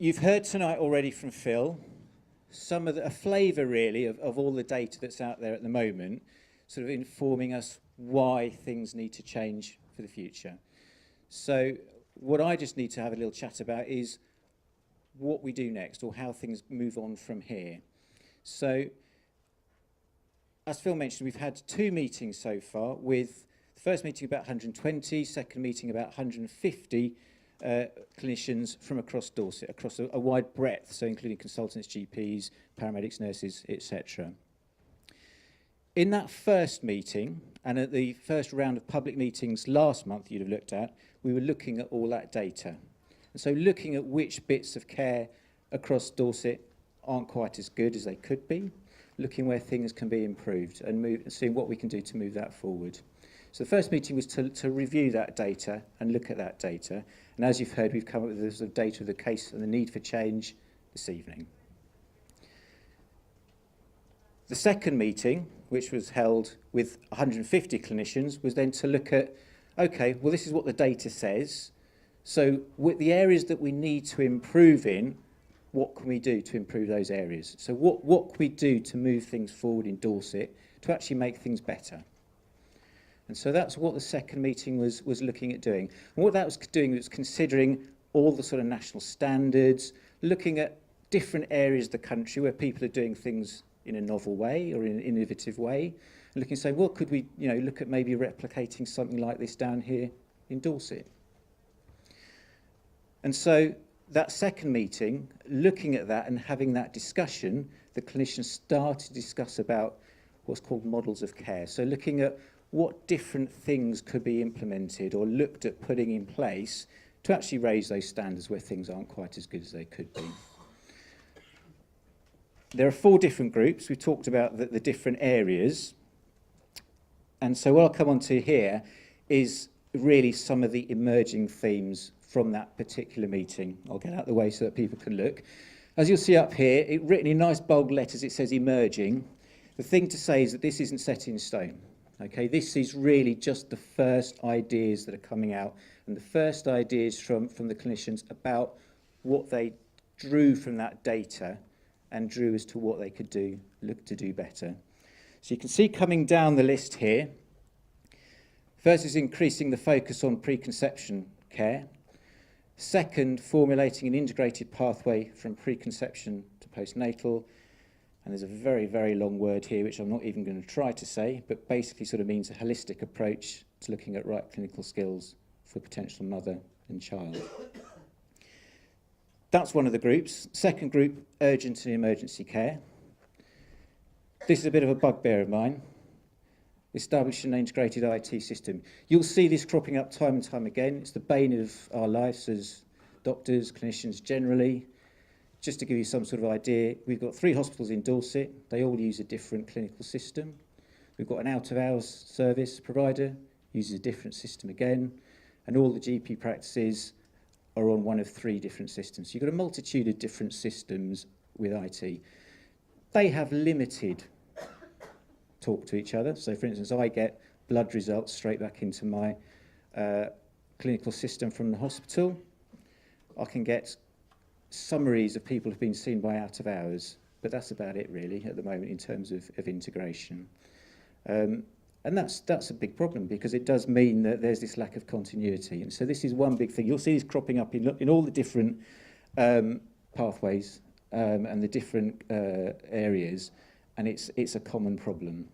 You've heard tonight already from Phil some of a flavour really of all the data that's out there at the moment, sort of informing us why things need to change for the future. So what I just need to have a little chat about is what we do next, or how things move on from here. So as Phil mentioned, we've had 2 meetings so far, with the first meeting about 120, second meeting about 150 clinicians from across Dorset, across a wide breadth, so including consultants, GPs, paramedics, nurses, etc. In that first meeting, and at the first round of public meetings last month you'd have looked at, we were looking at all that data. And so looking at which bits of care across Dorset aren't quite as good as they could be, looking where things can be improved and seeing what we can do to move that forward. So the first meeting was to review that data and look at that data. And as you've heard, we've come up with the sort of data of the case and the need for change this evening. The second meeting, which was held with 150 clinicians, was then to look at, okay, well, this is what the data says. So with the areas that we need to improve in, what can we do to improve those areas? So what can we do to move things forward in Dorset to actually make things better? And so that's what the second meeting was looking at doing. And what that was doing was considering all the sort of national standards, looking at different areas of the country where people are doing things in a novel way or in an innovative way, and looking and saying, well, could we, look at maybe replicating something like this down here in Dorset? And so that second meeting, looking at that and having that discussion, the clinicians started to discuss about what's called models of care. So looking at what different things could be implemented or looked at putting in place to actually raise those standards where things aren't quite as good as they could be. There are 4 different groups. We've talked about the different areas. And so what I'll come on to here is really some of the emerging themes from that particular meeting. I'll get out of the way so that people can look. As you'll see up here, written in nice bold letters, it says emerging. The thing to say is that this isn't set in stone. Okay, this is really just the first ideas that are coming out, and the first ideas from the clinicians about what they drew from that data and drew as to what they could do, look to do better. So you can see coming down the list here, first is increasing the focus on preconception care. Second, formulating an integrated pathway from preconception to postnatal. And there's a very, very long word here, which I'm not even going to try to say, but basically sort of means a holistic approach to looking at right clinical skills for potential mother and child. That's one of the groups. Second group, urgent and emergency care. This is a bit of a bugbear of mine. Establishing an integrated IT system. You'll see this cropping up time and time again. It's the bane of our lives as doctors, clinicians generally. Just to give you some sort of idea, we've got 3 hospitals in Dorset. They all use a different clinical system. We've got an out-of-hours service provider, uses a different system again, and all the GP practices are on one of 3 different systems. So you've got a multitude of different systems with IT. They have limited talk to each other. So, for instance, I get blood results straight back into my clinical system from the hospital. I can get summaries of people who've been seen by out of hours, but that's about it really at the moment in terms of integration. And that's a big problem, because it does mean that there's this lack of continuity. And so this is one big thing. You'll see this cropping up in all the different pathways and the different areas, and it's a common problem.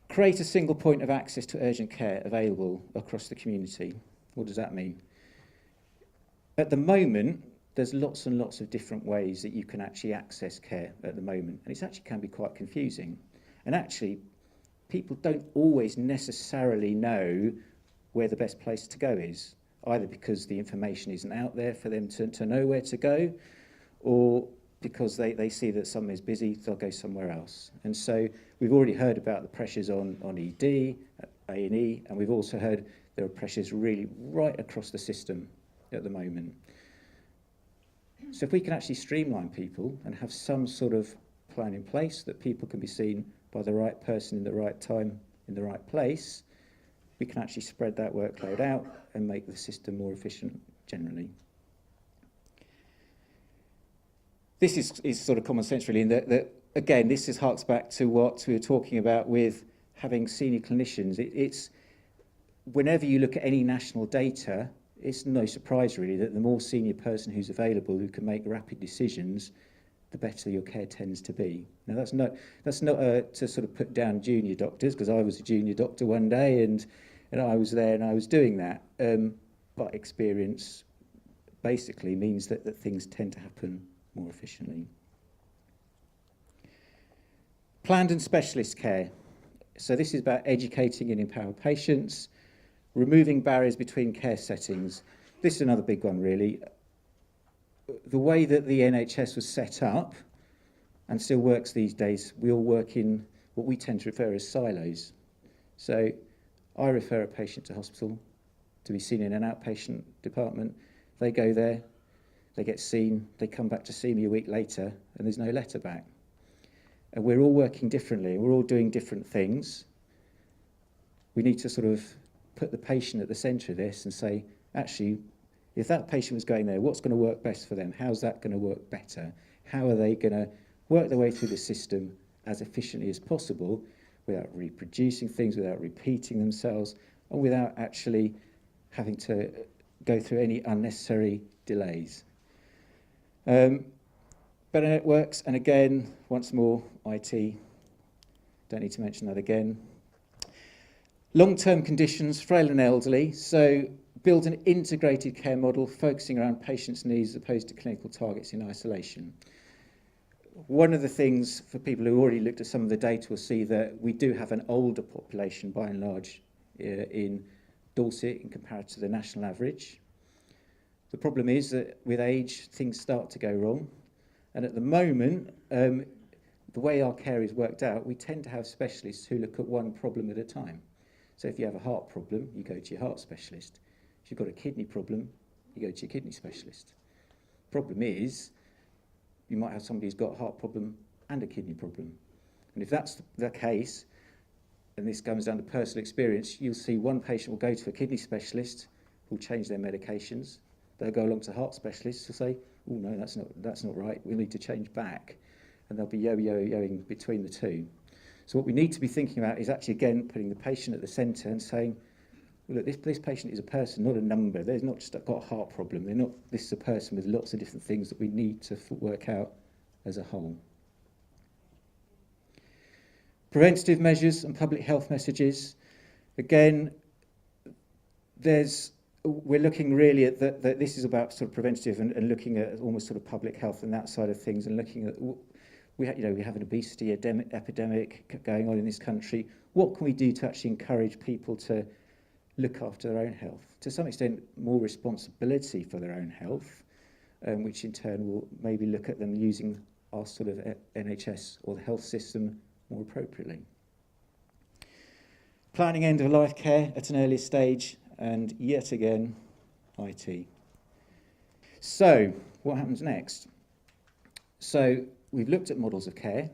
Create a single point of access to urgent care available across the community. What does that mean? At the moment, there's lots and lots of different ways that you can actually access care at the moment, and it actually can be quite confusing. And actually, people don't always necessarily know where the best place to go is, either because the information isn't out there for them to know where to go, or because they see that somewhere is busy, they'll go somewhere else. And so we've already heard about the pressures on ED, A&E, and we've also heard there are pressures really right across the system at the moment. So if we can actually streamline people and have some sort of plan in place that people can be seen by the right person in the right time, in the right place, we can actually spread that workload out and make the system more efficient generally. This is sort of common sense, really, in that again, this harks back to what we were talking about with having senior clinicians. It's whenever you look at any national data, it's no surprise, really, that the more senior person who's available who can make rapid decisions, the better your care tends to be. Now, that's not to sort of put down junior doctors, because I was a junior doctor one day, and I was there and I was doing that. But experience basically means that things tend to happen more efficiently. Planned and specialist care. So this is about educating and empowering patients, removing barriers between care settings. This is another big one, really. The way that the NHS was set up, and still works these days, we all work in what we tend to refer as silos. So I refer a patient to hospital to be seen in an outpatient department. They go there, they get seen, they come back to see me a week later, and there's no letter back. And we're all working differently, we're all doing different things. We need to sort of put the patient at the centre of this and say, actually, if that patient was going there, what's going to work best for them? How's that going to work better? How are they going to work their way through the system as efficiently as possible without reproducing things, without repeating themselves, and without actually having to go through any unnecessary delays? Better networks, and again, once more, IT. Don't need to mention that again. Long-term conditions, frail and elderly. So build an integrated care model focusing around patients' needs as opposed to clinical targets in isolation. One of the things for people who already looked at some of the data will see that we do have an older population by and large in Dorset in comparison to the national average. The problem is that with age, things start to go wrong. And at the moment, the way our care is worked out, we tend to have specialists who look at one problem at a time. So if you have a heart problem, you go to your heart specialist. If you've got a kidney problem, you go to your kidney specialist. Problem is, you might have somebody who's got a heart problem and a kidney problem. And if that's the case, and this comes down to personal experience, you'll see one patient will go to a kidney specialist who'll change their medications. They'll go along to heart specialists who'll say, oh no, that's not right, we need to change back. And they'll be yo-yo-yoing between the two. So what we need to be thinking about is actually, again, putting the patient at the centre and saying, well, look, this patient is a person, not a number. They've not just got a heart problem. This is a person with lots of different things that we need to work out as a whole. Preventative measures and public health messages. Again, we're looking really at that this is about sort of preventative and looking at almost sort of public health and that side of things, and looking at, we have an obesity epidemic going on in this country. What can we do to actually encourage people to look after their own health? To some extent, more responsibility for their own health, which in turn will maybe look at them using our sort of NHS or the health system more appropriately. Planning end-of-life care at an early stage, and yet again, IT. So, what happens next? So, we've looked at models of care.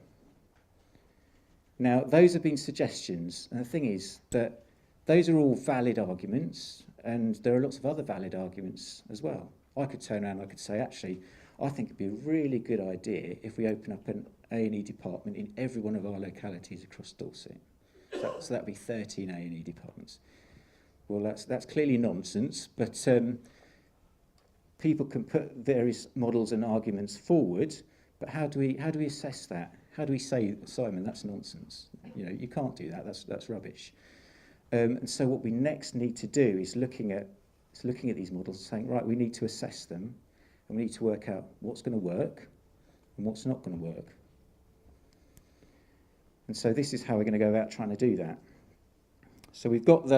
Now, those have been suggestions, and the thing is that those are all valid arguments, and there are lots of other valid arguments as well. I could turn around and I could say, actually, I think it'd be a really good idea if we open up an A&E department in every one of our localities across Dorset. So that'd be 13 A&E departments. Well, that's clearly nonsense, but people can put various models and arguments forward, but how do we assess that? How do we say, Simon, that's nonsense? You know, you can't do that. That's rubbish. And so what we next need to do is looking at these models and saying, right, we need to assess them, and we need to work out what's going to work and what's not going to work. And so this is how we're going to go about trying to do that. So we've got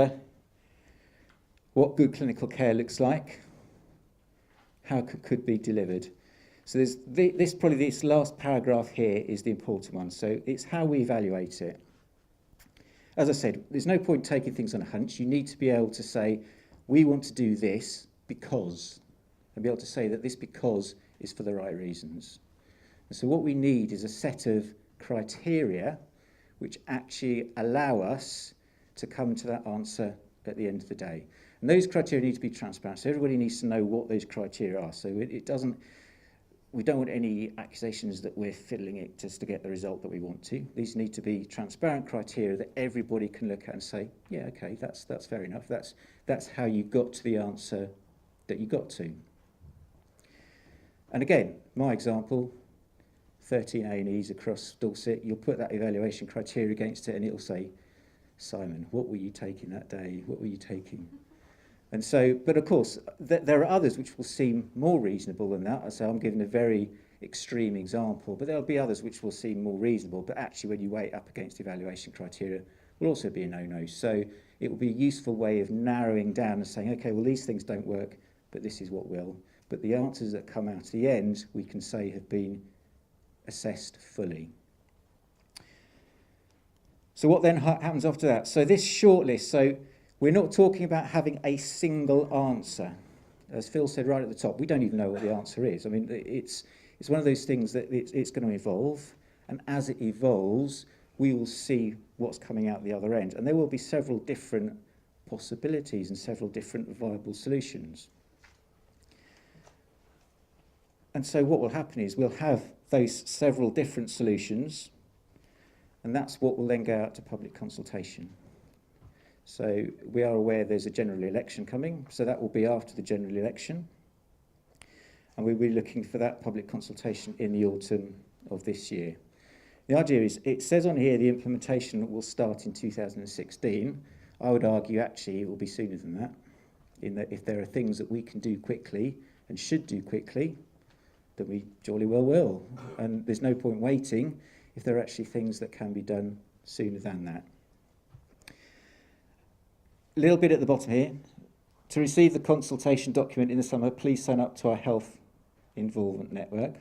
what good clinical care looks like, how it could be delivered. So there's this last paragraph here is the important one. So it's how we evaluate it. As I said, there's no point taking things on a hunch. You need to be able to say, we want to do this because, and be able to say that this because is for the right reasons. And so what we need is a set of criteria which actually allow us to come to that answer at the end of the day. And those criteria need to be transparent, so everybody needs to know what those criteria are. So it doesn't, we don't want any accusations that we're fiddling it just to get the result that we want to. These need to be transparent criteria that everybody can look at and say, yeah, okay, that's fair enough. That's how you got to the answer that you got to. And again, my example, 13 A&Es across Dorset, you'll put that evaluation criteria against it and it'll say, Simon, what were you taking that day? What were you taking? And so, but of course, there are others which will seem more reasonable than that. So I'm giving a very extreme example, but there'll be others which will seem more reasonable, but actually when you weigh it up against evaluation criteria, will also be a no-no. So it will be a useful way of narrowing down and saying, okay, well, these things don't work, but this is what will. But the answers that come out at the end, we can say have been assessed fully. So what then happens after that? So this shortlist, so we're not talking about having a single answer. As Phil said right at the top, we don't even know what the answer is. I mean, it's one of those things that it's going to evolve, and as it evolves, we will see what's coming out the other end. And there will be several different possibilities and several different viable solutions. And so what will happen is we'll have those several different solutions, and that's what will then go out to public consultation. So we are aware there's a general election coming, so that will be after the general election. And we'll be looking for that public consultation in the autumn of this year. The idea is, it says on here the implementation will start in 2016. I would argue actually it will be sooner than that, in that if there are things that we can do quickly and should do quickly, then we jolly well will. And there's no point waiting if there are actually things that can be done sooner than that. A little bit at the bottom here. To receive the consultation document in the summer, please sign up to our health involvement network.